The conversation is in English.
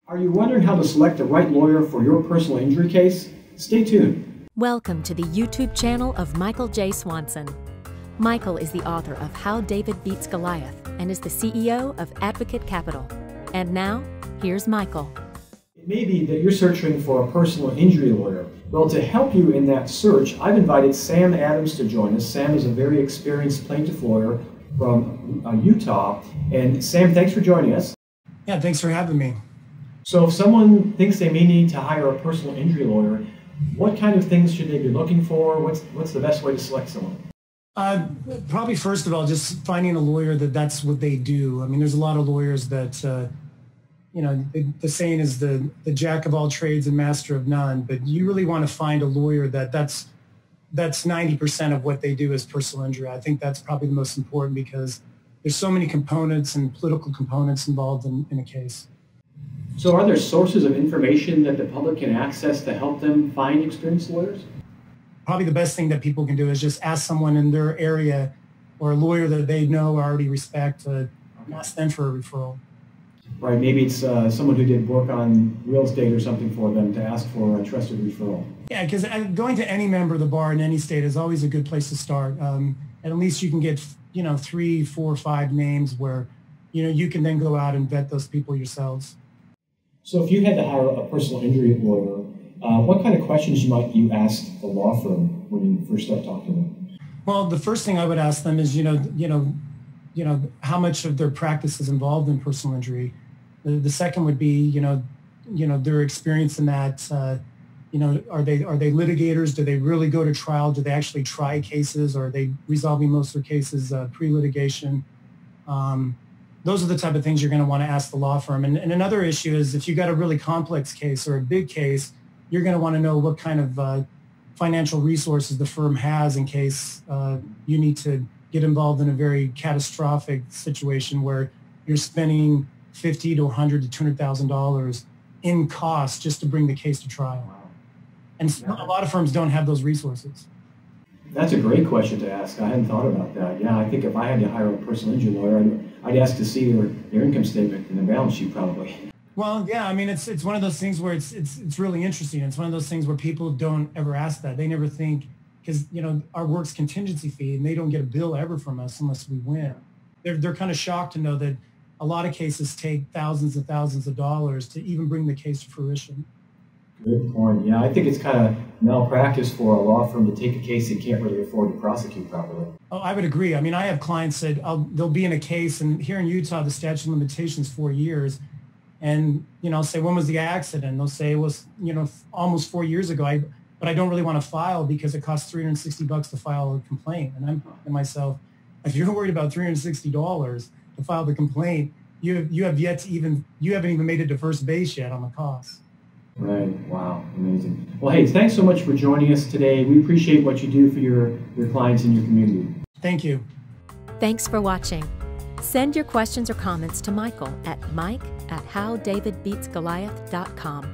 Are you wondering how to select the right lawyer for your personal injury case? Stay tuned. Welcome to the YouTube channel of Michael J. Swanson. Michael is the author of How David Beats Goliath and is the CEO of Advocate Capital. And now, here's Michael. It may be that you're searching for a personal injury lawyer. Well, to help you in that search, I've invited Sam Adams to join us. Sam is a very experienced plaintiff lawyer from Utah. And Sam, thanks for joining us. Yeah, thanks for having me. So if someone thinks they may need to hire a personal injury lawyer, what kind of things should they be looking for? What's the best way to select someone? Probably first of all, just finding a lawyer that's what they do. I mean, there's a lot of lawyers that, the saying is the jack of all trades and master of none, but you really want to find a lawyer that's 90% of what they do is personal injury. I think that's probably the most important because there's so many components and political components involved in a case. So are there sources of information that the public can access to help them find experienced lawyers? Probably the best thing that people can do is just ask someone in their area or a lawyer that they know or already respect to ask them for a referral. Right, maybe it's someone who did work on real estate or something for them to ask for a trusted referral. Yeah, because going to any member of the bar in any state is always a good place to start. And at least you can get, 3, 4, 5 names where, you can then go out and vet those people yourselves. So if you had to hire a personal injury lawyer, what kind of questions might you ask the law firm when you first start talking to them? Well, the first thing I would ask them is, how much of their practice is involved in personal injury. The second would be, their experience in that. Are they litigators? Do they really go to trial? Do they actually try cases? Or are they resolving most of their cases pre-litigation? Those are the type of things you're going to want to ask the law firm. And another issue is if you've got a really complex case or a big case, you're going to want to know what kind of financial resources the firm has in case you need to get involved in a very catastrophic situation where you're spending $50,000 to $100,000 to $200,000 in costs just to bring the case to trial. And a lot of firms don't have those resources. That's a great question to ask. I hadn't thought about that. Yeah, I think if I had to hire a personal injury lawyer, I'd ask to see their income statement and their balance sheet probably. Well, yeah, I mean, it's one of those things where it's really interesting. It's one of those things where people don't ever ask that. They never think, because, our work's contingency fee, and they don't get a bill ever from us unless we win. They're kind of shocked to know that a lot of cases take thousands and thousands of dollars to even bring the case to fruition. Good point. Yeah, I think it's kind of malpractice for a law firm to take a case they can't really afford to prosecute properly. Oh, I would agree. I mean, I have clients that they'll be in a case, and here in Utah, the statute of limitations is 4 years. And, I'll say, when was the accident? They'll say it was, almost 4 years ago. But I don't really want to file because it costs $360 to file a complaint. And I'm thinking to myself, if you're worried about $360 to file the complaint, you haven't even made it to first base yet on the cost. Right. Wow. Amazing. Well, hey, thanks so much for joining us today. We appreciate what you do for your clients and your community. Thank you. Thanks for watching. Send your questions or comments to Michael at mike@howdavidbeatsgoliath.com.